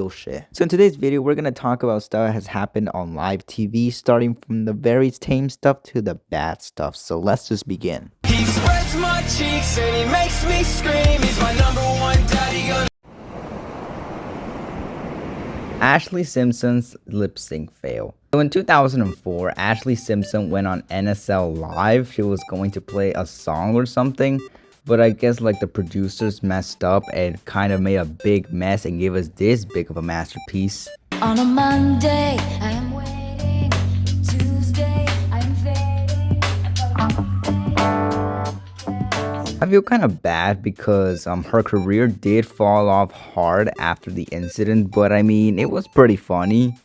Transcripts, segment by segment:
shit. So in today's video, we're gonna talk about stuff that has happened on live TV, starting from the very tame stuff to the bad stuff. So let's just begin. He spreads my cheeks and he makes me scream. He's my number one daddy. Ashley Simpson's lip sync fail. So in 2004, Ashley Simpson went on NSL Live. She was going to play a song or something, but I guess like the producers messed up and kind of made a big mess and gave us this big of a masterpiece. On a Monday, I am waiting. Tuesday, I am fading. I feel kind of bad because her career did fall off hard after the incident, but I mean, it was pretty funny.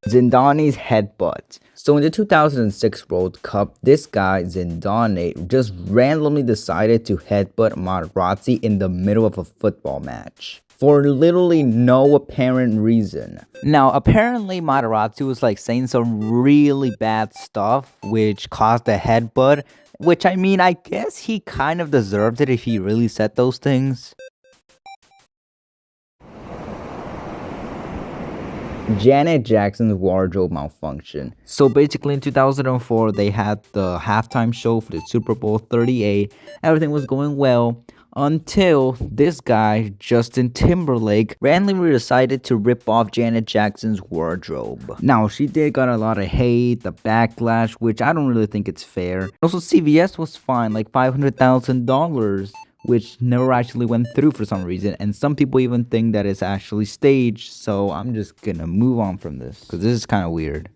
Zindani's headbutt. So in the 2006 World Cup, this guy, Zindane, just randomly decided to headbutt Materazzi in the middle of a football match for literally no apparent reason. Now, apparently Materazzi was like saying some really bad stuff, which caused a headbutt, which I mean, I guess he kind of deserved it if he really said those things. Janet Jackson's wardrobe malfunction. So basically in 2004, they had the halftime show for the Super Bowl 38. Everything was going well until this guy, Justin Timberlake, randomly decided to rip off Janet Jackson's wardrobe. Now, she did got a lot of hate, the backlash, which I don't really think it's fair. Also, CVS was fined like $500,000. Which never actually went through for some reason, and some people even think that it's actually staged, so I'm just gonna move on from this, because this is kind of weird.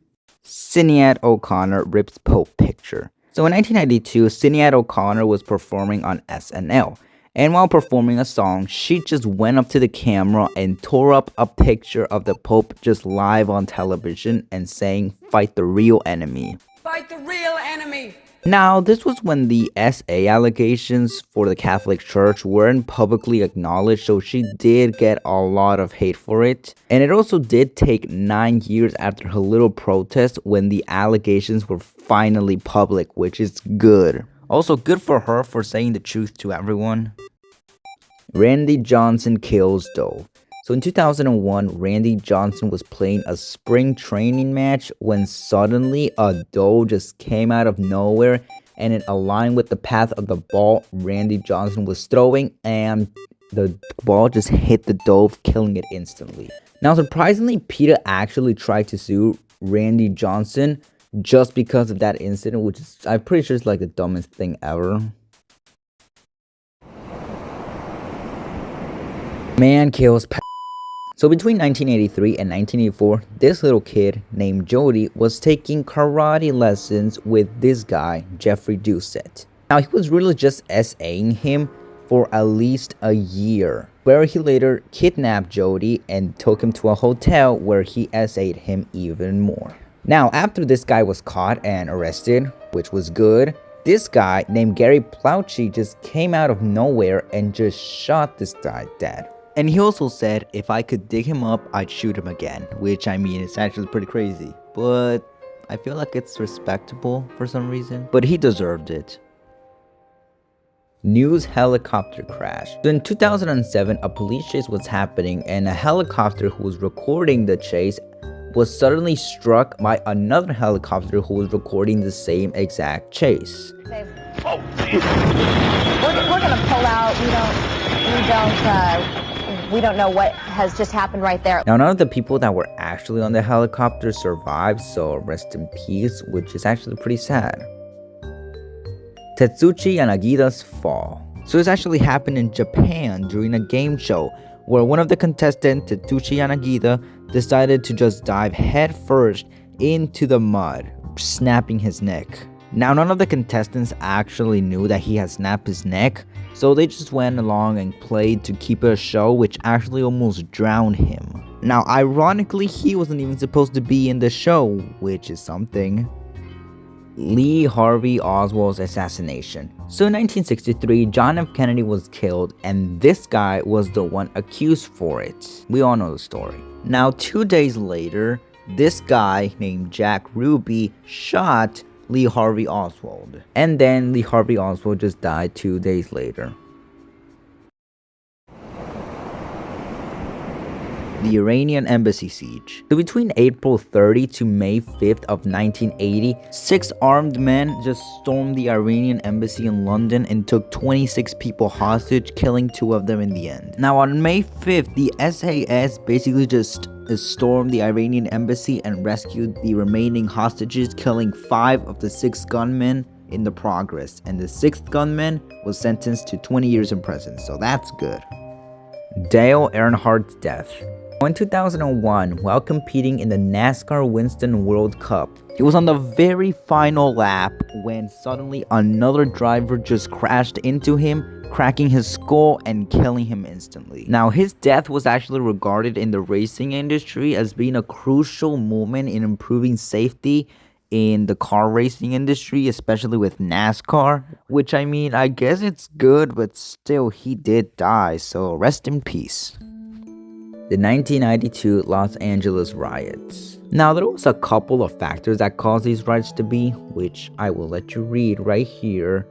Sinead O'Connor rips Pope picture. So in 1992, Sinead O'Connor was performing on SNL, and while performing a song, she just went up to the camera and tore up a picture of the Pope just live on television and saying, "Fight the real enemy." Fight the real enemy. Now, this was when the SA allegations for the Catholic Church weren't publicly acknowledged, so she did get a lot of hate for it. And it also did take 9 years after her little protest when the allegations were finally public, which is good. Also, good for her for saying the truth to everyone. Randy Johnson kills Dove. So in 2001, Randy Johnson was playing a spring training match when suddenly a dove just came out of nowhere and it aligned with the path of the ball Randy Johnson was throwing, and the ball just hit the dove, killing it instantly. Now, surprisingly, PETA actually tried to sue Randy Johnson just because of that incident, which is, I'm pretty sure, is like the dumbest thing ever. Man kills So between 1983 and 1984, this little kid named Jody was taking karate lessons with this guy, Jeffrey Doucette. Now, he was really just SAing him for at least a year, where he later kidnapped Jody and took him to a hotel where he SA'd him even more. Now, after this guy was caught and arrested, which was good, this guy named Gary Plauchi just came out of nowhere and just shot this guy dead. And he also said, if I could dig him up, I'd shoot him again. Which, I mean, it's actually pretty crazy. But I feel like it's respectable for some reason. But he deserved it. News helicopter crash. So in 2007, a police chase was happening, and a helicopter who was recording the chase was suddenly struck by another helicopter who was recording the same exact chase. Oh, we're gonna pull out. We don't know what has just happened right there. Now, none of the people that were actually on the helicopter survived, so rest in peace, which is actually pretty sad. Tetsuchi Yanagida's fall. So this actually happened in Japan during a game show where one of the contestants, Tetsuchi Yanagida, decided to just dive headfirst into the mud, snapping his neck. Now, none of the contestants actually knew that he had snapped his neck, so they just went along and played to keep it a show, which actually almost drowned him. Now, ironically, he wasn't even supposed to be in the show, which is something. Lee Harvey Oswald's assassination. So in 1963, John F. Kennedy was killed, and this guy was the one accused for it. We all know the story. Now, 2 days later, this guy named Jack Ruby shot Lee Harvey Oswald. And then Lee Harvey Oswald just died 2 days later. The Iranian embassy siege. So between April 30 to May 5th of 1980, 6 armed men just stormed the Iranian embassy in London and took 26 people hostage, killing 2 of them in the end. Now on May 5th, the SAS basically just stormed the Iranian embassy and rescued the remaining hostages, killing 5 of the 6 gunmen in the progress, and the 6th gunman was sentenced to 20 years in prison, so that's good. Dale Earnhardt's death. In 2001, while competing in the NASCAR Winston World Cup, he was on the very final lap when suddenly another driver just crashed into him, cracking his skull and killing him instantly. Now, his death was actually regarded in the racing industry as being a crucial moment in improving safety in the car racing industry, especially with NASCAR, which I mean, I guess it's good, but still, he did die, so rest in peace. The 1992 Los Angeles riots. Now, there was a couple of factors that caused these riots to be, which I will let you read right here.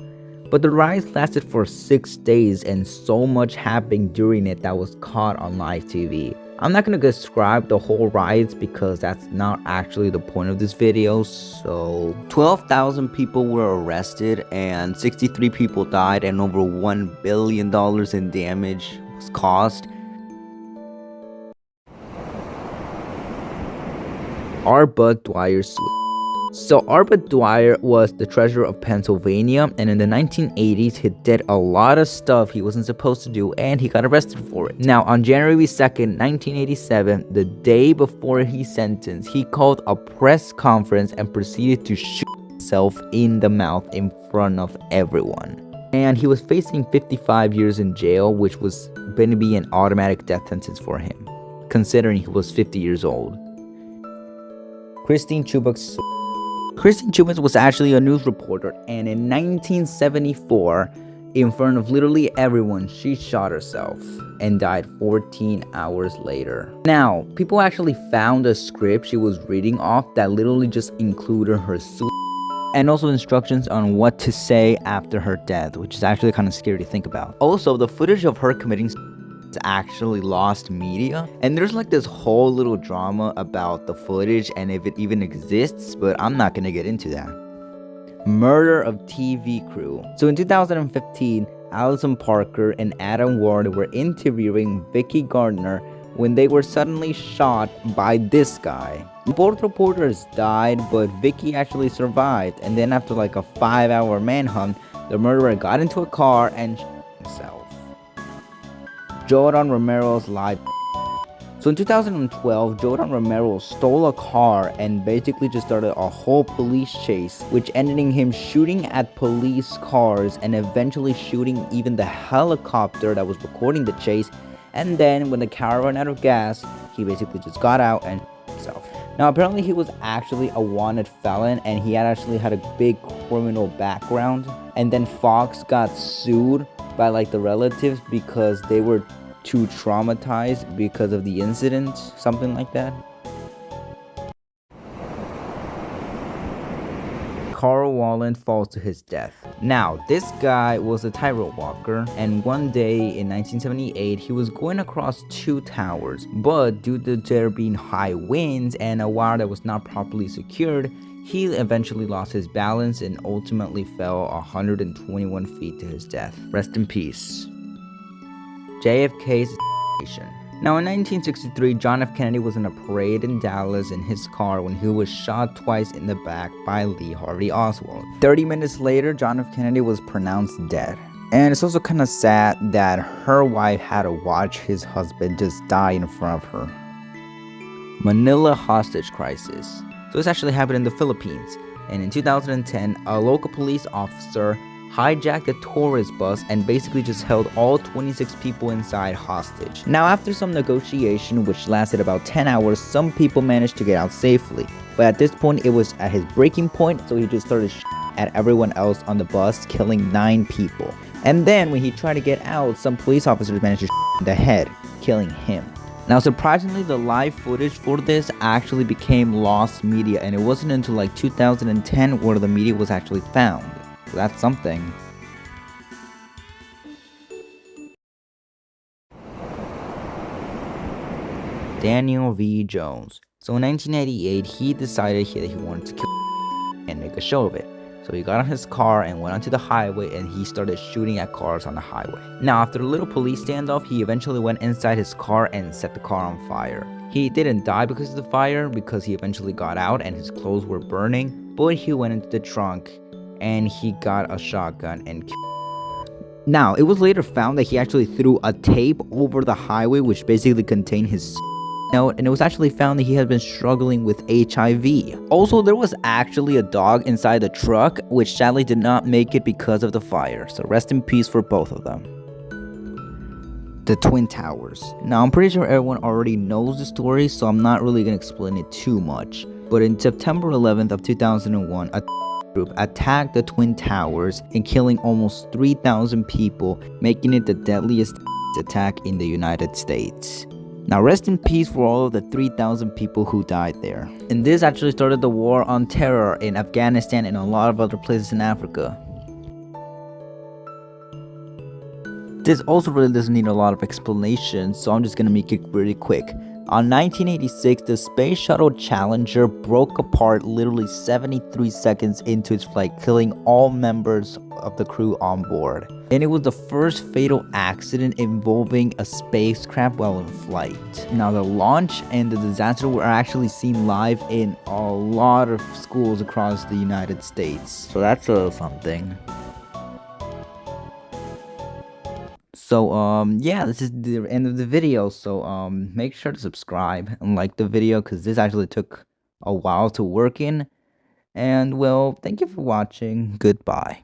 But the riots lasted for 6 days and so much happened during it that was caught on live TV. I'm not going to describe the whole riots because that's not actually the point of this video. So 12,000 people were arrested and 63 people died and over $1 billion in damage was caused. R. Bud Dwyer's suicide. So R. Bud Dwyer was the treasurer of Pennsylvania, and in the 1980s he did a lot of stuff he wasn't supposed to do and he got arrested for it. Now on January 2nd, 1987, the day before he's sentenced, he called a press conference and proceeded to shoot himself in the mouth in front of everyone. And he was facing 55 years in jail, which was going to be an automatic death sentence for him, considering he was 50 years old. Christine Chubbuck's. Christine Chubbuck was actually a news reporter, and in 1974, in front of literally everyone, she shot herself and died 14 hours later. Now, people actually found a script she was reading off that literally just included her suicide and also instructions on what to say after her death, which is actually kind of scary to think about. Also, the footage of her committing actually lost media, and there's like this whole little drama about the footage and if it even exists, but I'm not gonna get into that. Murder of TV crew. So in 2015, Allison Parker and Adam Ward were interviewing Vicky Gardner when they were suddenly shot by this guy. Both reporters died, but Vicky actually survived, and then after like a 5-hour manhunt, the murderer got into a car and shot himself. Jordan Romero's life. So in 2012, Jordan Romero stole a car and basically just started a whole police chase, which ended in him shooting at police cars and eventually shooting even the helicopter that was recording the chase. And then when the car ran out of gas, he basically just got out and shot himself. Now apparently he was actually a wanted felon and he had actually had a big criminal background. And then Fox got sued by like the relatives because they were too traumatized because of the incident, something like that. Carl Wallen falls to his death. Now, this guy was a tightrope walker, and one day in 1978, he was going across 2 towers, but due to there being high winds and a wire that was not properly secured, he eventually lost his balance and ultimately fell 121 feet to his death. Rest in peace. JFK's assassination. Now in 1963, John F. Kennedy was in a parade in Dallas in his car when he was shot twice in the back by Lee Harvey Oswald. 30 minutes later, John F. Kennedy was pronounced dead. And it's also kind of sad that her wife had to watch his husband just die in front of her. Manila hostage crisis. So this actually happened in the Philippines. And in 2010, a local police officer hijacked a tourist bus and basically just held all 26 people inside hostage. Now after some negotiation which lasted about 10 hours, some people managed to get out safely. But at this point it was at his breaking point, so he just started at everyone else on the bus, killing 9 people. And then when he tried to get out, some police officers managed to in the head, killing him. Now surprisingly, the live footage for this actually became lost media, and it wasn't until like 2010 where the media was actually found. So that's something. Daniel V. Jones. So in 1988, he decided that he wanted to kill and make a show of it. So he got on his car and went onto the highway, and he started shooting at cars on the highway. Now, after a little police standoff, he eventually went inside his car and set the car on fire. He didn't die because of the fire, because he eventually got out and his clothes were burning, but he went into the trunk and he got a shotgun and killed. Now, it was later found that he actually threw a tape over the highway which basically contained his note, and it was actually found that he had been struggling with HIV. Also, there was actually a dog inside the truck, which sadly did not make it because of the fire, so rest in peace for both of them. The Twin Towers. Now, I'm pretty sure everyone already knows the story, so I'm not really gonna explain it too much. But in September 11th of 2001, a group attacked the Twin Towers and killing almost 3,000 people, making it the deadliest attack in the United States. Now, rest in peace for all of the 3,000 people who died there. And this actually started the war on terror in Afghanistan and a lot of other places in Africa. This also really doesn't need a lot of explanation, so I'm just gonna make it really quick. On 1986, the Space Shuttle Challenger broke apart literally 73 seconds into its flight, killing all members of the crew on board. And it was the first fatal accident involving a spacecraft while in flight. Now, the launch and the disaster were actually seen live in a lot of schools across the United States. So that's something. So yeah, this is the end of the video. So make sure to subscribe and like the video, because this actually took a while to work in. And well, thank you for watching. Goodbye.